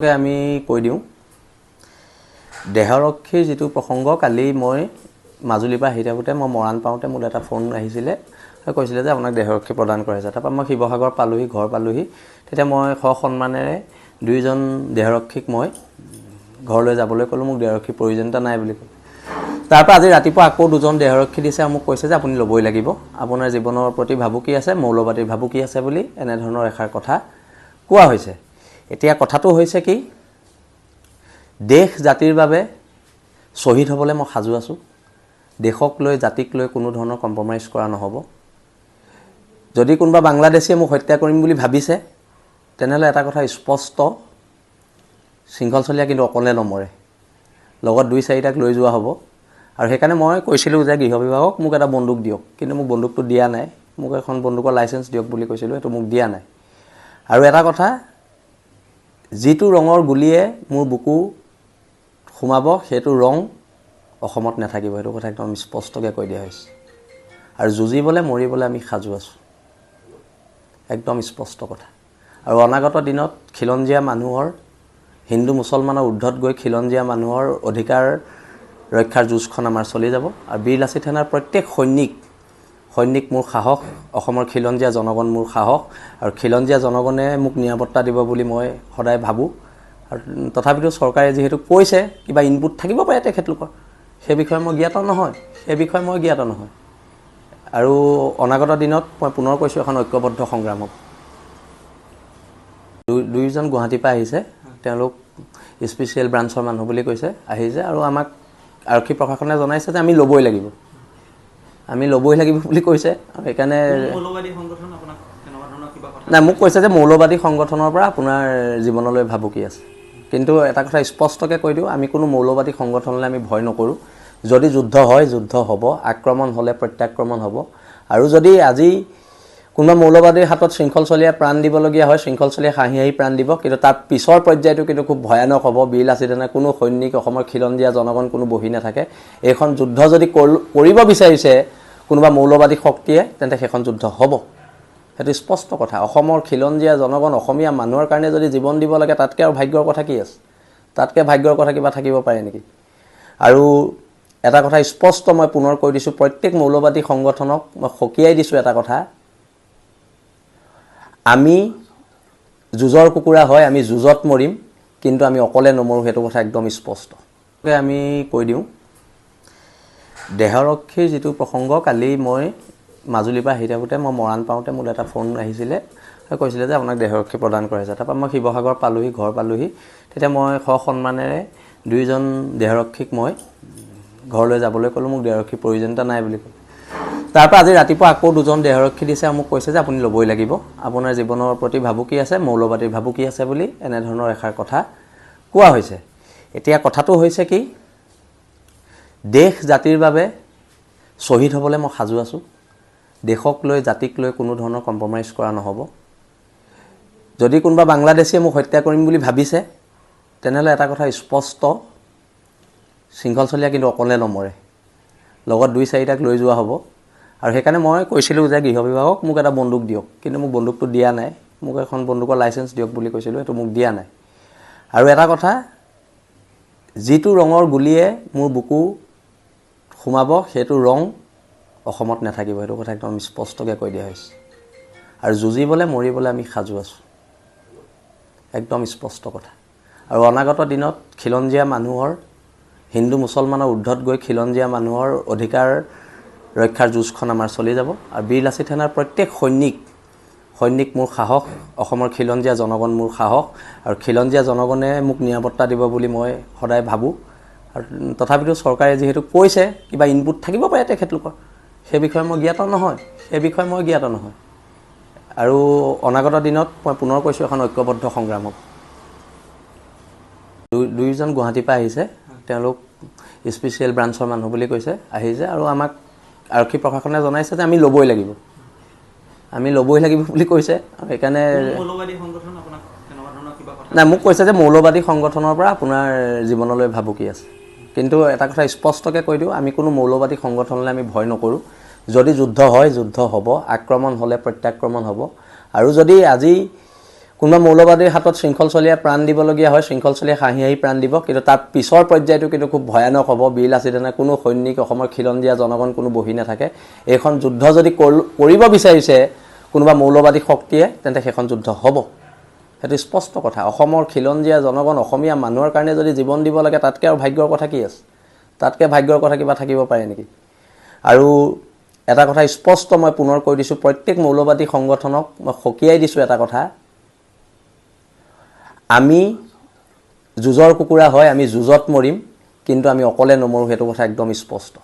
আমি কৈ দিওঁ দেহৰক্ষীৰ যিটো প্ৰসংগ কালি মই মাজুলীৰ পৰা আহি থাকোঁতে মই মৰাণ পাওঁতে মোৰ এটা ফোন আহিছিলে কৈছিলে যে আপোনাক দেহৰক্ষী প্ৰদান কৰা হৈছে। তাৰপৰা মই শিৱসাগৰ পালোহি, ঘৰ পালোহি। তেতিয়া মই সন্মানেৰে দুইজন দেহৰক্ষীক মই ঘৰলৈ যাবলৈ ক'লোঁ। মোক দেহৰক্ষীৰ প্ৰয়োজনীয়তা নাই বুলি ক'লে। তাৰপৰা আজি ৰাতিপুৱা আকৌ দুজন দেহৰক্ষী দিছে আৰু মোক কৈছে যে আপুনি ল'বই লাগিব, আপোনাৰ জীৱনৰ প্ৰতি ভাবুকি আছে, মৌলবাদীৰ ভাবুকি আছে বুলি এনেধৰণৰ এষাৰ কথা কোৱা হৈছে। এতিয়া কথাটো হৈছে কি, দেশ জাতিৰ বাবে শ্বহীদ হ'বলৈ মই সাজু আছোঁ। দেশক লৈ, জাতিক লৈ কোনো ধৰণৰ কম্প্ৰমাইজ কৰা নহ'ব। যদি কোনোবা বাংলাদেশীয়ে মোক হত্যা কৰিম বুলি ভাবিছে, তেনেহ'লে এটা কথা স্পষ্ট, শৃংখলচলীয়া কিন্তু অকলে নমৰে, লগত দুই চাৰিটাক লৈ যোৱা হ'ব। আৰু সেইকাৰণে মই কৈছিলোঁ যে গৃহ বিভাগক মোক এটা বন্দুক দিয়ক, কিন্তু মোক বন্দুকটো দিয়া নাই। মোক এখন বন্দুকৰ লাইচেঞ্চ দিয়ক বুলি কৈছিলোঁ, সেইটো মোক দিয়া নাই। আৰু এটা কথা, যিটো ৰঙৰ গুলীয়ে মোৰ বুকু সোমাব সেইটো ৰং অসমত নাথাকিব, সেইটো কথা একদম স্পষ্টকৈ কৈ দিয়া হৈছে। আৰু যুঁজিবলৈ মৰিবলৈ আমি সাজু আছোঁ, একদম স্পষ্ট কথা। আৰু অনাগত দিনত খিলঞ্জীয়া মানুহৰ, হিন্দু মুছলমানৰ ঊৰ্ধত গৈ খিলঞ্জীয়া মানুহৰ অধিকাৰ ৰক্ষাৰ যুঁজখন আমাৰ চলি যাব। আৰু বীৰ লাচিত সেনাৰ প্ৰত্যেক সৈনিক মোৰ সাহস, অসমৰ খিলঞ্জীয়া জনগণ মোৰ সাহস। আৰু খিলঞ্জীয়া জনগণে মোক নিৰাপত্তা দিব বুলি মই সদায় ভাবোঁ। আৰু তথাপিতো চৰকাৰে যিহেতু কৈছে, কিবা ইনপুট থাকিব পাৰে তেখেতলোকৰ, সেই বিষয়ে মই জ্ঞাত নহয়। আৰু অনাগত দিনত মই পুনৰ কৈছোঁ, এখন ঐক্যবদ্ধ সংগ্ৰাম হ'ব। দুইজন গুৱাহাটীৰ পৰা আহিছে, তেওঁলোক স্পেচিয়েল ব্ৰাঞ্চৰ মানুহ বুলি কৈছে, আহিছে। আৰু আমাক আৰক্ষী প্ৰশাসনে জনাইছে যে আমি ল'বই লাগিব বুলি কৈছে। আৰু সেইকাৰণে নাই, মোক কৈছে যে মৌলবাদী সংগঠনৰ পৰা আপোনাৰ জীৱনলৈ ভাবুকি আছে। কিন্তু এটা কথা স্পষ্টকৈ কৈ দিওঁ, আমি কোনো মৌলবাদী সংগঠনলৈ আমি ভয় নকৰোঁ। যদি যুদ্ধ হয়, যুদ্ধ হ'ব, আক্ৰমণ হ'লে প্ৰত্যাক্ৰমণ হ'ব। আৰু যদি আজি কোনোবা মৌলবাদীৰ হাতত শৃংখলচলীয়া প্ৰাণ দিবলগীয়া হয়, শৃংখলচলীয়া হাঁহি হাঁহি প্ৰাণ দিব। কিন্তু তাৰ পিছৰ পৰ্যায়টো কিন্তু খুব ভয়ানক হ'ব। বীৰ লাচিত সেনা কোনো সৈনিক, অসমৰ খিলঞ্জীয়া জনগণ কোনো বহি নাথাকে। এইখন যুদ্ধ যদি কৰিব বিচাৰিছে কোনোবা মৌলবাদী শক্তিয়ে, তেন্তে সেইখন যুদ্ধ হ'ব, সেইটো স্পষ্ট কথা। অসমৰ খিলঞ্জীয়া জনগণ, অসমীয়া মানুহৰ কাৰণে যদি জীৱন দিব লাগে, তাতকৈ আৰু ভাগ্যৰ কথা কি আছে? তাতকৈ ভাগ্যৰ কথা কিবা থাকিব পাৰে নেকি? আৰু এটা কথা স্পষ্ট মই পুনৰ কৈ দিছোঁ, প্ৰত্যেক মৌলবাদী সংগঠনক মই সকীয়াই দিছোঁ এটা কথা, আমি যুঁজৰ কুকুৰা হয়, আমি যুঁজত মৰিম, কিন্তু আমি অকলে নমৰোঁ, সেইটো কথা একদম স্পষ্ট। আমি কৈ দিওঁ দেহৰক্ষীৰ যিটো প্ৰসংগ কালি মই মাজুলীৰ পৰা আহি থাকোঁতে মই মৰাণ পাওঁতে মোৰ এটা ফোন আহিছিলে, কৈছিলে যে আপোনাক দেহৰক্ষী প্ৰদান কৰা হৈছে। তাৰপৰা মই শিৱসাগৰ পালোহি, ঘৰ পালোহি। তেতিয়া মই সন্মানেৰে দুইজন দেহৰক্ষীক মই ঘৰলৈ যাবলৈ ক'লোঁ। মোক দেহৰক্ষীৰ প্ৰয়োজনীয়তা নাই বুলি ক'লে। তাৰপৰা আজি ৰাতিপুৱা আকৌ দুজন দেহৰক্ষী দিছে আৰু মোক কৈছে যে আপুনি ল'বই লাগিব, আপোনাৰ জীৱনৰ প্ৰতি ভাবুকি আছে, মৌলবাদীৰ ভাবুকি আছে বুলি এনেধৰণৰ এষাৰ কথা কোৱা হৈছে। এতিয়া কথাটো হৈছে কি, দেশ জাতিৰ বাবে শ্বহীদ হ'বলৈ মই সাজু আছোঁ। দেশক লৈ, জাতিক লৈ কোনো ধৰণৰ কম্প্ৰমাইজ কৰা নহ'ব। যদি কোনোবা বাংলাদেশীয়ে মোক হত্যা কৰিম বুলি ভাবিছে, তেনেহ'লে এটা কথা স্পষ্ট, শৃংখলচলীয়া কিন্তু অকলে নমৰে, লগত দুই চাৰিটাক লৈ যোৱা হ'ব। আৰু সেইকাৰণে মই কৈছিলোঁ যে গৃহ বিভাগক মোক এটা বন্দুক দিয়ক, কিন্তু মোক বন্দুকটো দিয়া নাই। মোক এখন বন্দুকৰ লাইচেঞ্চ দিয়ক বুলি কৈছিলোঁ, সেইটো মোক দিয়া নাই। আৰু এটা কথা, যিটো ৰঙৰ গুলীয়ে মোৰ বুকু সোমাব সেইটো ৰং অসমত নাথাকিব, সেইটো কথা একদম স্পষ্টকৈ কৈ দিয়া হৈছে। আৰু যুঁজিবলৈ মৰিবলৈ আমি সাজু আছোঁ, একদম স্পষ্ট কথা। আৰু অনাগত দিনত খিলঞ্জীয়া মানুহৰ, হিন্দু মুছলমানৰ ঊৰ্ধত গৈ খিলঞ্জীয়া মানুহৰ অধিকাৰ ৰক্ষাৰ যুঁজখন আমাৰ চলি যাব। আৰু বীৰ লাচিত সেনাৰ প্ৰত্যেক সৈনিক মোৰ সাহস, অসমৰ খিলঞ্জীয়া জনগণ মোৰ সাহস। আৰু খিলঞ্জীয়া জনগণে মোক নিৰাপত্তা দিব বুলি মই সদায় ভাবোঁ। আৰু তথাপিতো চৰকাৰে যিহেতু কৈছে, কিবা ইনপুট থাকিব পাৰে তেখেতলোকৰ, সেই বিষয়ে মই জ্ঞাত নহয়। আৰু অনাগত দিনত মই পুনৰ কৈছোঁ, এখন ঐক্যবদ্ধ সংগ্ৰাম হ'ব। দুইজন গুৱাহাটীৰ পৰা আহিছে, তেওঁলোক স্পেচিয়েল ব্ৰাঞ্চৰ মানুহ বুলি কৈছে, আহিছে। আৰু আমাক আৰক্ষী প্ৰশাসনে জনাইছে যে আমি ল'বই লাগিব বুলি কৈছে। আৰু সেইকাৰণে নাই, মোক কৈছে যে মৌলবাদী সংগঠনৰ পৰা আপোনাৰ জীৱনলৈ ভাবুকি আছে। কিন্তু এটা কথা স্পষ্টকৈ কৈ দিওঁ, আমি কোনো মৌলবাদী সংগঠনলৈ আমি ভয় নকৰোঁ। যদি যুদ্ধ হয়, যুদ্ধ হ'ব, আক্ৰমণ হ'লে প্ৰত্যাক্ৰমণ হ'ব। আৰু যদি আজি কোনোবা মৌলবাদীৰ হাতত শৃংখল চলিয়াই প্ৰাণ দিবলগীয়া হয়, শৃংখল চলিয়াই হাঁহি হাঁহি প্ৰাণ দিব, কিন্তু তাৰ পিছৰ পৰ্যায়টো কিন্তু খুব ভয়ানক হ'ব। বীৰ লাচিত সেনা কোনো সৈনিক, অসমৰ খিলঞ্জীয়া জনগণ কোনো বহি নাথাকে। এইখন যুদ্ধ যদি কৰিব বিচাৰিছে কোনোবা মৌলবাদী শক্তিয়ে, তেন্তে সেইখন যুদ্ধ হ'ব। সেইটো স্পষ্ট কথা। অসমৰ খিলঞ্জীয়া জনগণ, অসমীয়া মানুহৰ কাৰণে যদি জীৱন দিব লাগে, তাতকৈ আৰু ভাগ্যৰ কথা কি আছে? তাতকৈ ভাগ্যৰ কথা কিবা থাকিব পাৰে নেকি? আৰু এটা কথা স্পষ্ট মই পুনৰ কৈ দিছোঁ, প্ৰত্যেক মৌলবাদী সংগঠনক মই সকীয়াই দিছোঁ এটা কথা, আমি যুঁজৰ কুকুৰা হয়, আমি যুঁজত মৰিম, কিন্তু আমি অকলে নমৰোঁ, সেইটো কথা একদম স্পষ্ট।